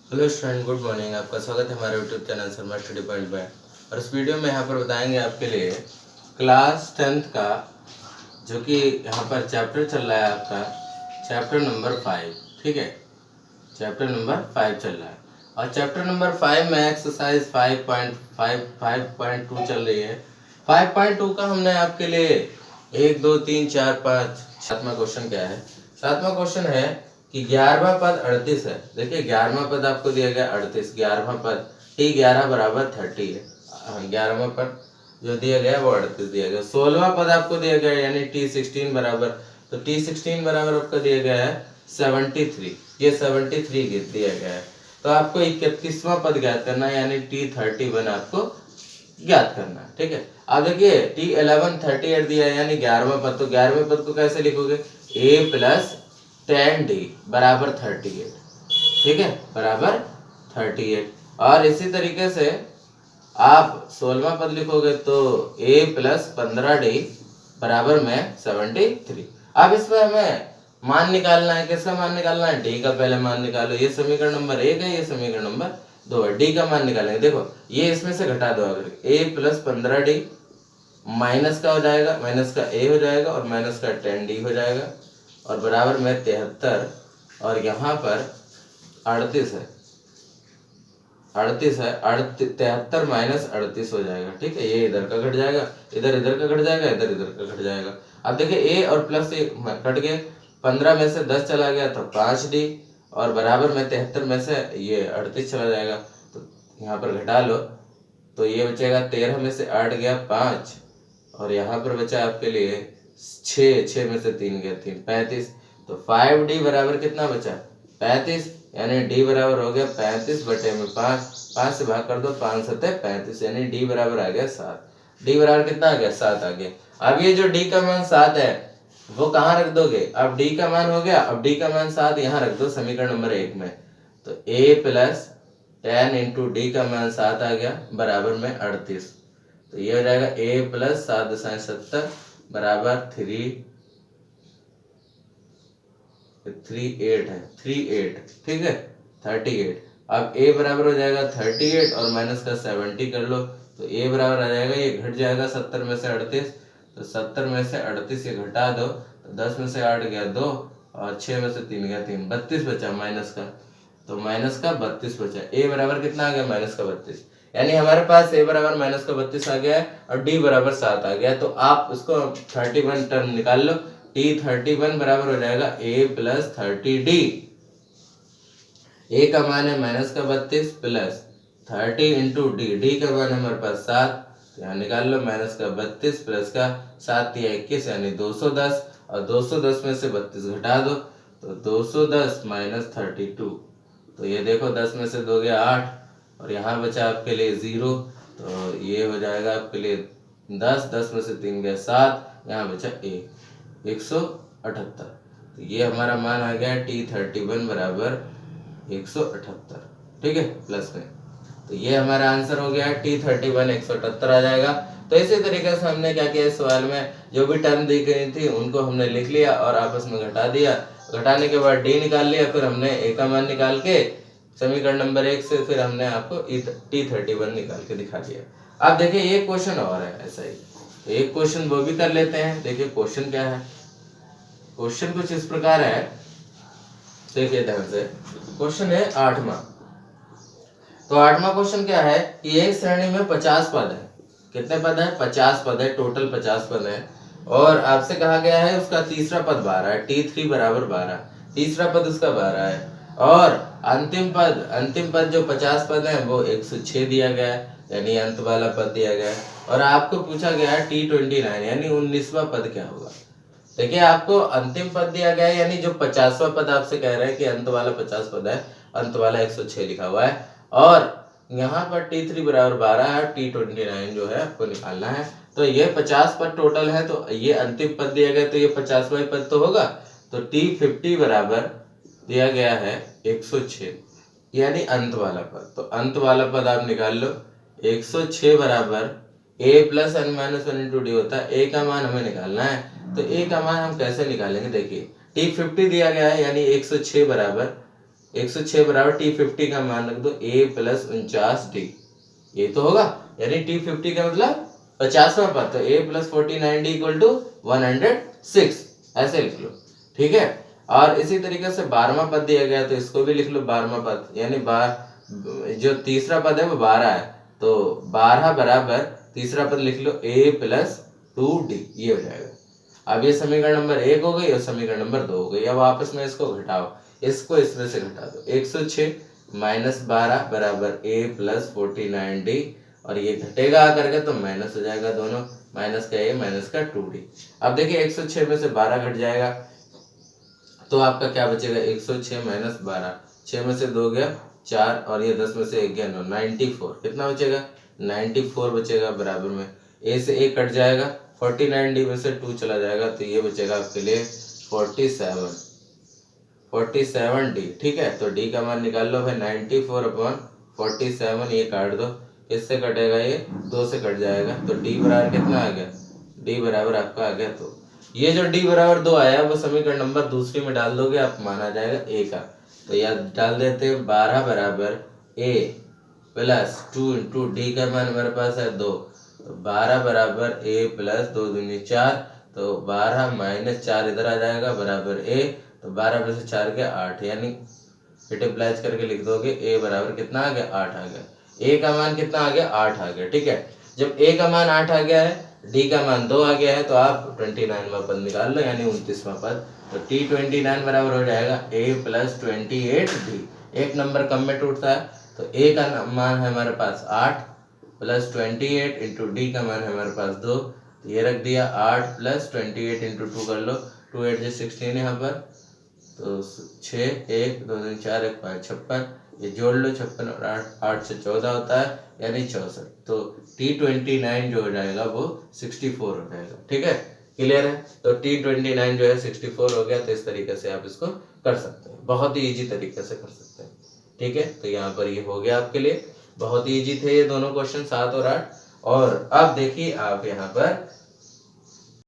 Hello student, good morning. आपका स्वागत है हमारे YouTube channel Sharma study point में। और इस वीडियो में यहाँ पर बताएंगे आपके लिए क्लास 10th का, जो कि यहाँ पर चैप्टर चल रहा है आपका चैप्टर नंबर 5। ठीक है, चैप्टर नंबर 5 चल रहा है। और चैप्टर नंबर 5 में एक्सरसाइज 5.2 चल रही है। 5.2 का हमने आपके लिए 1 2 3 4 5 सातवां क्वेश्चन क्या है। सातवां क्वेश्चन है कि 11वां पद 38 है। देखिए 11वां पद आपको दिया गया 38, 11वां पद T11 बराबर 30 है। 11वां पद जो दिया गया वो 38 दिया गया। 16वां पद आपको दिया गया यानी T16 बराबर, तो T16 बराबर आपका दिया गया है 73। ये 73 दिया गया है। तो आपको 31वां पद ज्ञात करना है यानी T31 आपको ज्ञात करना है। ठीक है, अब देखिए T11 38 दिया है यानी 11वां पद, तो 11वें पद को कैसे लिखोगे? A प्लस 10D बराबर 38। ठीक है, बराबर 38। और इसी तरीके से आप 16वां पद लिखोगे तो A प्लस 15D बराबर में 73। अब इसमें हमें मान निकालना है। किसका मान निकालना है? डी का पहले मान निकालो। ये समीकरण नंबर 1 है, ये समीकरण नंबर 2 है। डी का मान निकालेंगे। देखो ये इसमें से घटा दो, अगर A प्लस 15D माइनस का हो जाएगा, माइनस का A हो जाएगा और माइनस का 10D हो जाएगा और बराबर में 73। और यहाँ पर 38 है, 38 है, 73 माइनस 38 हो जाएगा। ठीक है, ये इधर का घट जाएगा, इधर का घट जाएगा, इधर का घट जाएगा। अब देखिए ए और प्लस ए कट गए, 15 में से 10 चला गया तो 5D और बराबर में 73 में से ये 38 चला जाएगा, तो यहाँ पर घटा लो तो ये बचेगा 13 में से 8 गया 5 और यहाँ पर बचा आपके लिए 6 में से 3 गया 3, 35। तो 5D बराबर कितना बचा? 35, यानी D बराबर हो गया 35 बटे में 5, 5 से भाग कर दो, 5 सत्ते 35, यानी D बराबर आ गया 7। D बराबर कितना आ गया? 7 आ गया। अब ये जो D का मान 7 है वो कहाँ रख दोगे? अब D का मान हो गया, अब D का मान 7 यहाँ रख दो समीकरण नंबर 1 में। तो A प्लस 10 इंटू डी का मान 7 आ गया बराबर में 38। तो ये हो जाएगा A प्लस 7×70 बराबर 38 है, 38। ठीक है, 38। अब A बराबर हो जाएगा 38 और माइनस का 70 कर लो तो A बराबर आ जाएगा, ये घट जाएगा 70 में से 38, तो 70 में से 38 ये घटा दो तो 10 में से 8 गया 2 और 6 में से 3 गया 3, 32 बचा माइनस का, तो माइनस का 32 बचा। A बराबर कितना आ गया? माइनस का 32। यानी हमारे पास A बराबर माइनस का 32 आ गया है और D बराबर 7 आ गया है। तो आप उसको 31 टर्म निकाल लो। T31 बराबर हो जाएगा A प्लस 30D। A का मान है माइनस का 32 प्लस 30 इंटू D का मान है हमारे पास 7, तो यहाँ निकाल लो माइनस का 32 प्लस का 7 या 21 यानी 210 और 210 में से 32 घटा दो तो 210 माइनस 32। तो ये देखो 10 में से 2 गया 8 और यहाँ बचा आपके लिए 0, तो ये हो जाएगा आपके लिए 10, 10 में से 3 गया 7, यहाँ बचा 178। तो ये हमारा मान आ गया T31 बराबर 178। ठीक है, प्लस में, तो ये हमारा आंसर हो गया T31 178 आ जाएगा। तो इसी तरीके से हमने क्या किया, इस सवाल में जो भी टर्म दी गई थी उनको हमने लिख लिया और आपस में घटा दिया। घटाने के बाद D निकाल लिया, फिर हमने A का मान निकाल के समीकरण नंबर 1 से फिर हमने आपको T31 निकाल के दिखा दिया। अब देखिए एक क्वेश्चन और है ऐसा ही, तो एक क्वेश्चन वो भी कर लेते हैं। देखिए क्वेश्चन क्या है। क्वेश्चन कुछ इस प्रकार है, देखिए ध्यान से। क्वेश्चन है 8वां। तो 8वां क्वेश्चन क्या है कि एक श्रेणी में 50 पद है। कितने पद है? 50 पद है, टोटल 50 पद है। और आपसे कहा गया है उसका तीसरा पद 12 है, T3 बराबर 12, तीसरा पद उसका 12 है। और अंतिम पद जो 50 पद है वो 106 दिया गया है, यानी अंत वाला पद दिया गया है। और आपको पूछा गया है T29 यानी 19वां पद क्या होगा। देखिए आपको अंतिम पद दिया गया है, यानी जो 50वां पद आपसे कह रहे हैं कि अंत वाला 50 पद है, अंत वाला 106 लिखा हुआ है। और यहाँ पर T3 बराबर 12 है, T29 जो है आपको निकालना है। तो ये 50 पद टोटल है, तो ये अंतिम पद दिया गया तो ये 50वां पद तो होगा। तो T50 बराबर दिया गया है 106, यानी अंत वाला पद। तो अंत वाला पद आप निकाल लो। 106 बराबर A plus n minus 1 into D होता है। A का मान हमें निकालना है, तो A का मान हम कैसे निकालेंगे? देखिए T50 दिया गया है यानी 106 बराबर 106 बराबर T50 का मान रख दो a प्लस 49D, ये तो होगा, यानी T50 का मतलब 50वां पद, तो a plus 49D equal to 106, ऐसे लिख लो, ठीक है। और इसी तरीके से 12वां पद दिया गया तो इसको भी लिख लो 12वां पद, यानी जो तीसरा पद है वो 12 है, तो 12 बराबर तीसरा पद लिख लो a प्लस 2D, ये हो जाएगा। अब ये समीकरण नंबर 1 हो गई और समीकरण नंबर 2 हो गई। अब आपस में इसको घटाओ, इसको इसमें से घटा दो, 106 माइनस 12 बराबर a प्लस 49D, और ये घटेगा आकर के तो माइनस हो जाएगा दोनों, माइनस का a माइनस का 2D। अब देखिए 106 में से 12 घट जाएगा तो आपका क्या बचेगा, 106 माइनस 12, 6 में से 2 गया 4 और ये 10 में से 1 गया 9, 94, कितना बचेगा 94 बचेगा, बराबर में a से 1 कट जाएगा, 49D में से 2 चला जाएगा तो ये बचेगा आपके लिए 47D, ठीक है। तो d का मान निकाल लो भाई, 94/47, ये काट दो, इससे कटेगा ये 2 से कट जाएगा, तो d बराबर कितना आ गया, d बराबर आपका आ गया 2। ये जो d बराबर 2 आया वो समीकरण नंबर दूसरी में डाल दोगे आप, मान आ जाएगा a का, तो यह डाल देते हैं 12 बराबर a प्लस 2 इंटू डी का मान हमारे पास है 2, तो 12 बराबर a प्लस 2 दूनी 4, तो 12 माइनस 4 इधर आ जाएगा बराबर a, तो 12 में से 4 के 8, यानी मल्टीप्लाई करके लिख दोगे a बराबर कितना आ गया, 8 आ गया, a का मान कितना आ गया, 8 आ गया, ठीक है। जब a का मान 8 आ गया है, d का मान 2 आ गया है, तो आप 29वां पद निकाल लो, यानी 29वां पद, तो T29 बराबर हो जाएगा a प्लस 28D, एक नंबर कम में टूटता है, तो a का मान है हमारे पास 8 प्लस 28 इंटू डी का मान है हमारे पास 2, तो ये रख दिया 8 प्लस 28 इंटू 2 कर लो, 2 8 जो 16 यहाँ पर, तो 6 1 2 3 4 1 5 56, ये जोड़ लो 56 और 8 से 14 होता है, यानी 64, तो T29 जो हो जाएगा वो 64 हो जाएगा, ठीक है, क्लियर है। तो T29 जो है 64 हो गया, तो इस तरीके से आप इसको कर सकते हैं, बहुत ही इजी तरीके से कर सकते हैं, ठीक है। तो यहाँ पर ये हो गया आपके लिए, बहुत ही इजी थे ये दोनों क्वेश्चन 7 और 8। और अब देखिए आप यहाँ पर